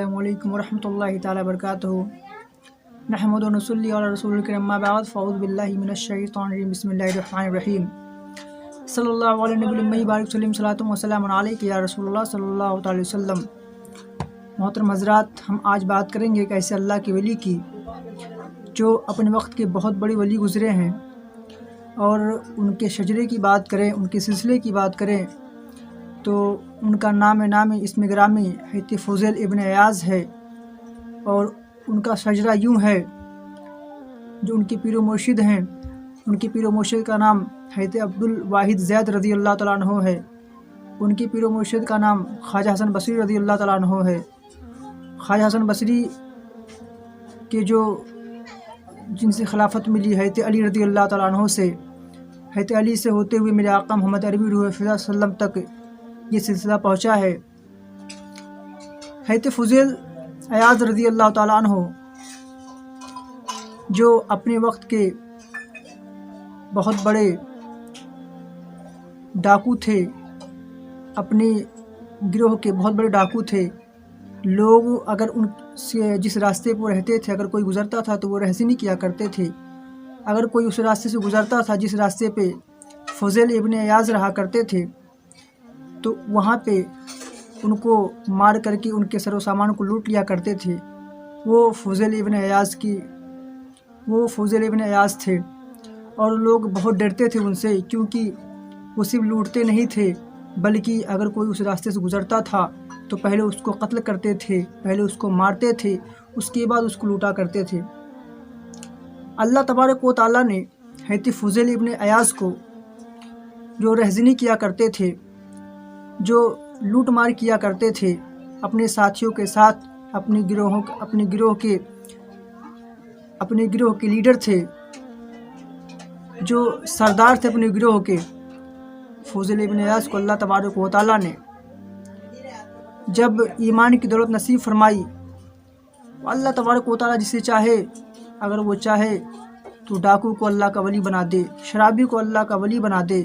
السلام علیکم ورحمۃ اللہ تعالیٰ وبرکاتہ۔ نحمد و نصلی علی رسول الکریم، اما بعد فاعوذ باللہ من الشیطان الرجیم، بسم اللہ الرحمن الرحیم۔ صلی اللہ علیہ نبی الامی بارک وسلم، صلاۃ و سلام علیک یا رسول اللہ صلی اللہ تعالی وسلم۔ محترم حضرات، ہم آج بات کریں گے ایک ایسے اللہ کے ولی کی جو اپنے وقت کے بہت بڑے ولی گزرے ہیں، اور ان کے شجرے کی بات کریں، ان کے سلسلے کی بات کریں تو ان کا نام اسم گرامی حضرت فضیل ابن عیاض ہے، اور ان کا شجرہ یوں ہے۔ جو ان کے پیر و مرشد ہیں، ان کے پیر و مرشد کا نام حضرت عبد الواحد زید رضی اللہ تعالیٰ عنہ ہے۔ ان کے پیر و مرشد کا نام خواجہ حسن بصری رضی اللہ تعالیٰ عنہ ہے۔ خواجہ حسن بصری کے جن سے خلافت ملی حضرت علی رضی اللہ تعالیٰ عنہ سے، حضرت علی سے ہوتے ہوئے میرے آقا محمد عربی روح فضا صلی اللہ علیہ وسلم تک یہ سلسلہ پہنچا ہے۔ حضرت فضیل عیاض رضی اللہ تعالیٰ عنہ جو اپنے وقت کے بہت بڑے ڈاکو تھے، اپنے گروہ کے بہت بڑے ڈاکو تھے۔ لوگ اگر ان سے جس راستے پر رہتے تھے، اگر کوئی گزرتا تھا تو وہ رہزنی کیا کرتے تھے۔ اگر کوئی اس راستے سے گزرتا تھا جس راستے پہ فضیل ابن عیاض رہا کرتے تھے، تو وہاں پہ ان کو مار کر کے ان کے سر و سامان کو لوٹ لیا کرتے تھے۔ وہ فضیل ابن عیاض تھے، اور لوگ بہت ڈرتے تھے ان سے، کیونکہ وہ صرف لوٹتے نہیں تھے بلکہ اگر کوئی اس راستے سے گزرتا تھا تو پہلے اس کو قتل کرتے تھے، پہلے اس کو مارتے تھے، اس کے بعد اس کو لوٹا کرتے تھے۔ اللہ تبارک و تعالیٰ نے حضرت فضیل ابن عیاض کو جو رہزنی کیا کرتے تھے، جو لوٹ مار کیا کرتے تھے، اپنے ساتھیوں کے ساتھ، اپنے گروہ کے لیڈر تھے، جو سردار تھے اپنے گروہ کے، فضیل ابن عیاض کو اللہ تبارک و تعالیٰ نے جب ایمان کی دولت نصیب فرمائی، اللہ تبارک و تعالیٰ جسے چاہے، اگر وہ چاہے تو ڈاکو کو اللہ کا ولی بنا دے، شرابی کو اللہ کا ولی بنا دے۔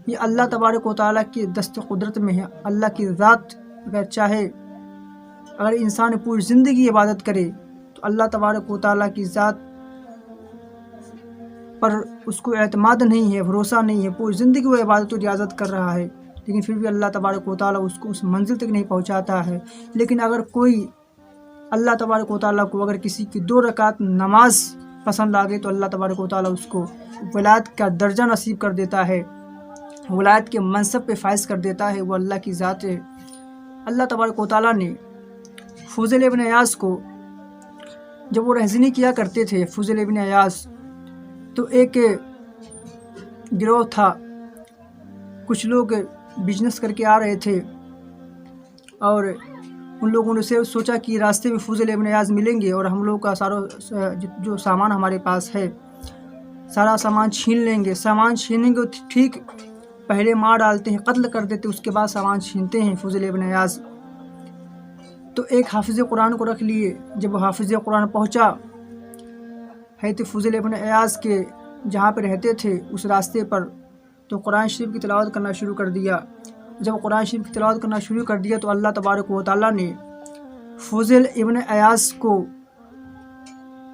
یہ اللہ تبارک و تعالیٰ کی دست قدرت میں ہے۔ اللہ کی ذات اگر چاہے، اگر انسان پوری زندگی عبادت کرے تو اللہ تبارک و تعالیٰ کی ذات پر اس کو اعتماد نہیں ہے، بھروسہ نہیں ہے، پوری زندگی وہ عبادت و ریاضت کر رہا ہے، لیکن پھر بھی اللہ تبارک و تعالیٰ اس کو اس منزل تک نہیں پہنچاتا ہے۔ لیکن اگر کوئی اللہ تبارک و تعالیٰ کو اگر کسی کی 2 رکعت نماز پسند آ گئی تو اللہ تبارک و تعالیٰ اس کو ولایت کا درجہ نصیب کر دیتا ہے، ولایت کے منصب پہ فائز کر دیتا ہے۔ وہ اللہ کی ذات ہے۔ اللہ تبارک و تعالیٰ نے فضیل ابن عیاض کو جب وہ رہزنی کیا کرتے تھے، فضیل ابن عیاض تو ایک گروہ تھا، کچھ لوگ بزنس کر کے آ رہے تھے، اور ان لوگوں نے سوچا کہ راستے میں فضیل ابن عیاض ملیں گے اور ہم لوگ کا سارا جو سامان ہمارے پاس ہے سارا سامان چھین لیں گے۔ سامان چھینیں گے ٹھیک، پہلے مار ڈالتے ہیں، قتل کر دیتے، اس کے بعد سامان چھینتے ہیں فضیل ابن عیاض۔ تو ایک حافظ قرآن کو رکھ لیے۔ جب وہ حافظ قرآن پہنچا حضرت فضیل ابن عیاض کے جہاں پہ رہتے تھے اس راستے پر، تو قرآن شریف کی تلاوت کرنا شروع کر دیا۔ جب قرآن شریف کی تلاوت کرنا شروع کر دیا تو اللہ تبارک و تعالیٰ نے فضیل ابن عیاض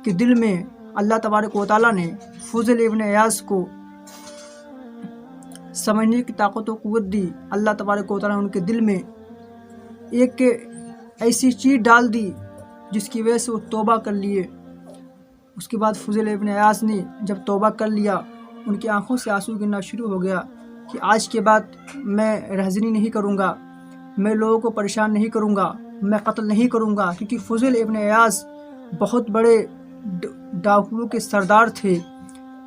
کے دل میں، اللہ تبارک و تعالیٰ نے فضیل ابن عیاض کو سمجھنے کی طاقت و قوت دی۔ اللہ تبارک و تعالیٰ نے ان کے دل میں ایک ایسی چیز ڈال دی جس کی وجہ سے وہ توبہ کر لیے۔ اس کے بعد فضیل ابن عیاض نے جب توبہ کر لیا، ان کی آنکھوں سے آنسو گرنا شروع ہو گیا کہ آج کے بعد میں رہزنی نہیں کروں گا، میں لوگوں کو پریشان نہیں کروں گا، میں قتل نہیں کروں گا، کیونکہ فضیل ابن عیاض بہت بڑے ڈاکوؤں کے سردار تھے۔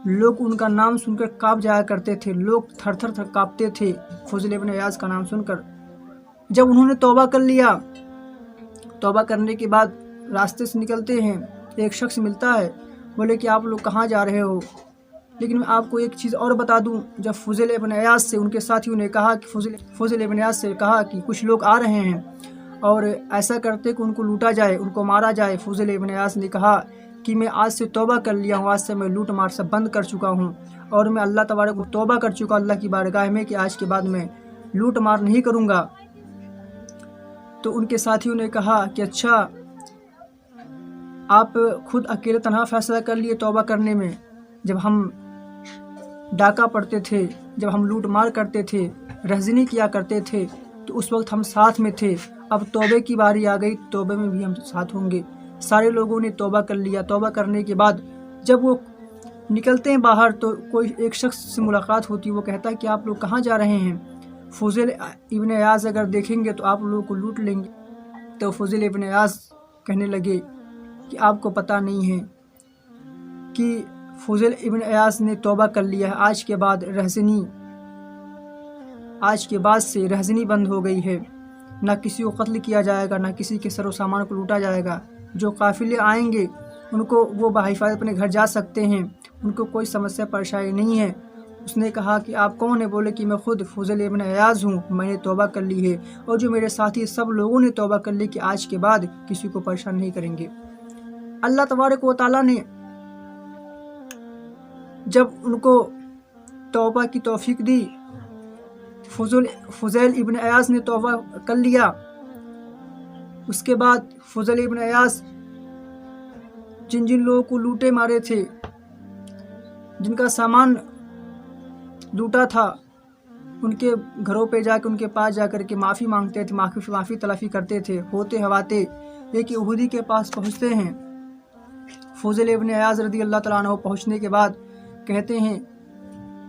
لوگ ان کا نام سن کر کانپ جایا کرتے تھے، لوگ تھر تھر کانپتے تھے فضیل ابن عیاض کا نام سن کر۔ جب انہوں نے توبہ کر لیا، توبہ کرنے کے بعد راستے سے نکلتے ہیں، ایک شخص ملتا ہے، بولے کہ آپ لوگ کہاں جا رہے ہو؟ لیکن میں آپ کو ایک چیز اور بتا دوں، جب فضیل ابن عیاض سے ان کے ساتھیوں نے کہا کہ فضیل ابن عیاض سے کہا کہ کچھ لوگ آ رہے ہیں اور ایسا کرتے کہ ان کو لوٹا جائے، ان کو مارا جائے، فضیل ابن عیاض نے کہا کہ میں آج سے توبہ کر لیا ہوں، آج سے میں لوٹ مار سب بند کر چکا ہوں، اور میں اللہ تبارک کو توبہ کر چکا اللہ کی بارگاہ میں کہ آج کے بعد میں لوٹ مار نہیں کروں گا۔ تو ان کے ساتھیوں نے کہا کہ اچھا آپ خود اکیلے تنہا فیصلہ کر لیے توبہ کرنے میں، جب ہم ڈاکہ پڑتے تھے، جب ہم لوٹ مار کرتے تھے، رہزنی کیا کرتے تھے تو اس وقت ہم ساتھ میں تھے، اب توبے کی باری آ گئی، توبے میں بھی ہم ساتھ ہوں گے۔ سارے لوگوں نے توبہ کر لیا۔ توبہ کرنے کے بعد جب وہ نکلتے ہیں باہر تو کوئی ایک شخص سے ملاقات ہوتی ہے، وہ کہتا ہے کہ آپ لوگ کہاں جا رہے ہیں؟ فضیل ابن عیاض اگر دیکھیں گے تو آپ لوگوں کو لوٹ لیں گے۔ تو فضیل ابن عیاض کہنے لگے کہ آپ کو پتہ نہیں ہے کہ فضیل ابن عیاض نے توبہ کر لیا ہے، آج کے بعد سے رہزنی بند ہو گئی ہے، نہ کسی کو قتل کیا جائے گا، نہ کسی کے سر و سامان کو لوٹا جائے گا۔ جو قافلے آئیں گے ان کو وہ بحفاظت اپنے گھر جا سکتے ہیں، ان کو کوئی سمسیا پریشانی نہیں ہے۔ اس نے کہا کہ آپ کون ہیں؟ بولے کہ میں خود فضیل ابن عیاض ہوں، میں نے توبہ کر لی ہے، اور جو میرے ساتھی سب لوگوں نے توبہ کر لی کہ آج کے بعد کسی کو پریشان نہیں کریں گے۔ اللہ تبارک و تعالیٰ نے جب ان کو توبہ کی توفیق دی، فضیل ابن عیاض نے توبہ کر لیا، اس کے بعد فضیل ابن عیاض جن لوگوں کو لوٹے مارے تھے، جن کا سامان لوٹا تھا، ان کے گھروں پہ جا کے ان کے پاس جا کر کے معافی مانگتے تھے، معافی تلافی کرتے تھے۔ ہوتے ہواتے ایک یہودی کے پاس پہنچتے ہیں، فضیل ابن عیاض رضی اللہ تعالیٰ عنہ پہنچنے کے بعد کہتے ہیں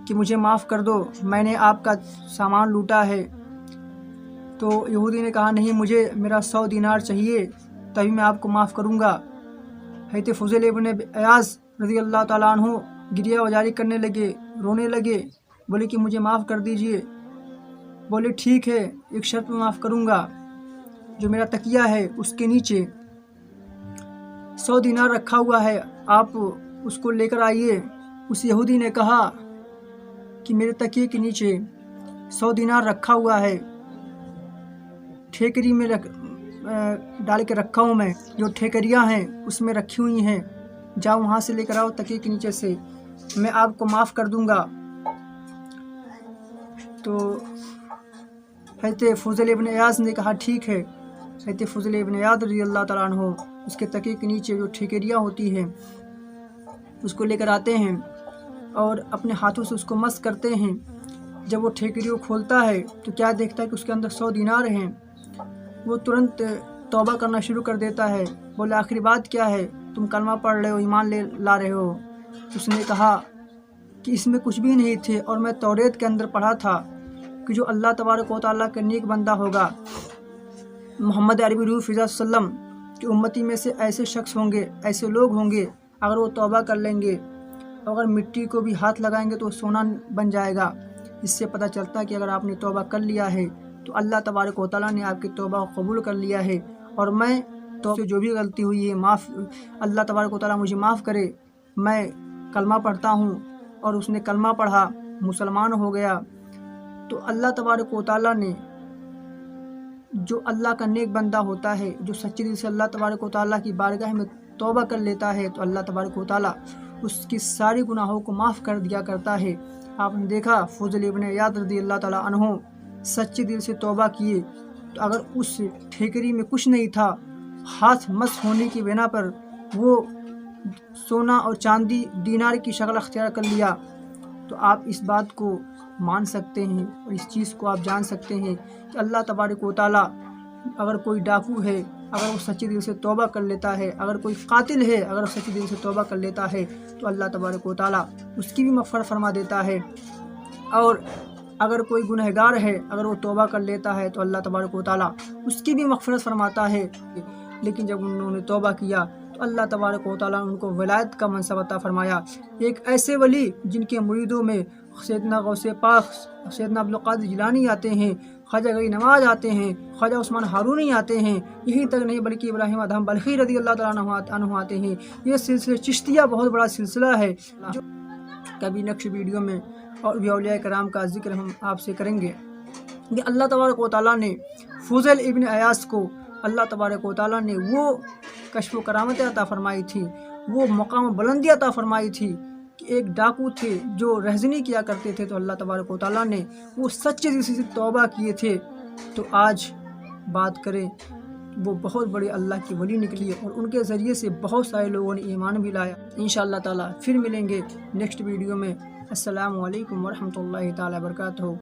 کہ مجھے معاف کر دو، میں نے آپ کا سامان لوٹا ہے۔ تو یہودی نے کہا نہیں، مجھے میرا 100 دینار چاہیے تبھی میں آپ کو معاف کروں گا۔ حضرت فضیل ابن عیاض رضی اللہ تعالیٰ عنہ گریہ وزاری کرنے لگے، رونے لگے، بولے کہ مجھے معاف کر دیجئے۔ بولے ٹھیک ہے، ایک شرط میں معاف کروں گا، جو میرا تکیہ ہے اس کے نیچے 100 دینار رکھا ہوا ہے، آپ اس کو لے کر آئیے۔ اس یہودی نے کہا کہ میرے تکیے کے نیچے 100 دینار رکھا ہوا ہے، ٹھیکری میں ڈال کے رکھا ہوں میں، جو ٹھیکریاں ہیں اس میں رکھی ہوئی ہیں، جاؤ وہاں سے لے کر آؤ تکیے کے نیچے سے، میں آپ کو معاف کر دوں گا۔ تو حضرت فضیل ابن عیاض نے کہا ٹھیک ہے۔ حضرت فضیل ابن عیاض رضی اللہ تعالیٰ عنہ اس کے تکیے کے نیچے جو ٹھیکریاں ہوتی ہیں اس کو لے کر آتے ہیں اور اپنے ہاتھوں سے اس کو مس کرتے ہیں۔ جب وہ ٹھیکری کو کھولتا ہے تو کیا دیکھتا ہے کہ اس کے اندر 100 دینار ہیں۔ وہ ترنت توبہ کرنا شروع کر دیتا ہے، بولے آخری بات کیا ہے؟ تم کلمہ پڑھ رہے ہو، ایمان لا رہے ہو۔ اس نے کہا کہ اس میں کچھ بھی نہیں تھے، اور میں توریت کے اندر پڑھا تھا کہ جو اللہ تبارک و تعالیٰ کا نیک بندہ ہوگا، محمد عربی روح فضا صلی اللہ علیہ وسلم کی امتی میں سے ایسے شخص ہوں گے، ایسے لوگ ہوں گے، اگر وہ توبہ کر لیں گے، اگر مٹی کو بھی ہاتھ لگائیں گے تو سونا بن جائے گا۔ اس سے پتہ چلتا ہے کہ اگر آپ نے توبہ کر لیا ہے تو اللہ تبارک و تعالیٰ نے آپ کی توبہ کو قبول کر لیا ہے، اور میں تو جو بھی غلطی ہوئی ہے اللہ تبارک و تعالیٰ مجھے معاف کرے۔ میں کلمہ پڑھتا ہوں، اور اس نے کلمہ پڑھا، مسلمان ہو گیا۔ تو اللہ تبارک و تعالیٰ نے جو اللہ کا نیک بندہ ہوتا ہے، جو سچے دل سے اللہ تبارک و تعالیٰ کی بارگاہ میں توبہ کر لیتا ہے، تو اللہ تبارک و تعالیٰ اس کی ساری گناہوں کو معاف کر دیا کرتا ہے۔ آپ نے دیکھا فضیل ابن عیاض رضی اللہ تعالیٰ عنہ سچے دل سے توبہ کیے، تو اگر اس ٹھیکری میں کچھ نہیں تھا، ہاتھ مس ہونے کی بنا پر وہ سونا اور چاندی دینار کی شکل اختیار کر لیا، تو آپ اس بات کو مان سکتے ہیں اور اس چیز کو آپ جان سکتے ہیں کہ اللہ تبارک و تعالیٰ اگر کوئی ڈاکو ہے، اگر وہ سچے دل سے توبہ کر لیتا ہے، اگر کوئی قاتل ہے، اگر وہ سچے دل سے توبہ کر لیتا ہے، تو اللہ تبارک و تعالیٰ اس کی بھی مغفرت فرما دیتا ہے۔ اور اگر کوئی گنہگار ہے، اگر وہ توبہ کر لیتا ہے تو اللہ تبارک و تعالیٰ اس کی بھی مغفرت فرماتا ہے۔ لیکن جب انہوں نے توبہ کیا تو اللہ تبارک و تعالیٰ نے ان کو ولایت کا منصب عطا فرمایا۔ ایک ایسے ولی جن کے مریدوں میں سیدنا غوث پاک سیدنا عبدالقادر جیلانی آتے ہیں، خواجہ غنی نواز آتے ہیں، خواجہ عثمان ہارونی آتے ہیں، یہی تک نہیں بلکہ ابراہیم ادہم بلخی رضی اللہ تعالیٰ عنہ آتے ہیں۔ یہ سلسلہ چشتیہ بہت بڑا سلسلہ ہے، جو کبھی نیکسٹ ویڈیو میں اور بھی اولیاء کرام کا ذکر ہم آپ سے کریں گے کہ اللہ تبارک و تعالیٰ نے فضیل ابن عیاض کو اللہ تبارک و تعالیٰ نے وہ کشف و کرامتیں عطا فرمائی تھی، وہ مقام بلندی عطا فرمائی تھی کہ ایک ڈاکو تھے جو رہزنی کیا کرتے تھے، تو اللہ تبارک و تعالیٰ نے وہ سچے دل سے توبہ کیے تھے، تو آج بات کریں وہ بہت بڑے اللہ کی ولی نکلی اور ان کے ذریعے سے بہت سارے لوگوں نے ایمان بھی لایا۔ انشاءاللہ تعالیٰ پھر ملیں گے نیکسٹ ویڈیو میں۔ السلام علیکم ورحمۃ اللہ تعالیٰ وبرکاتہ۔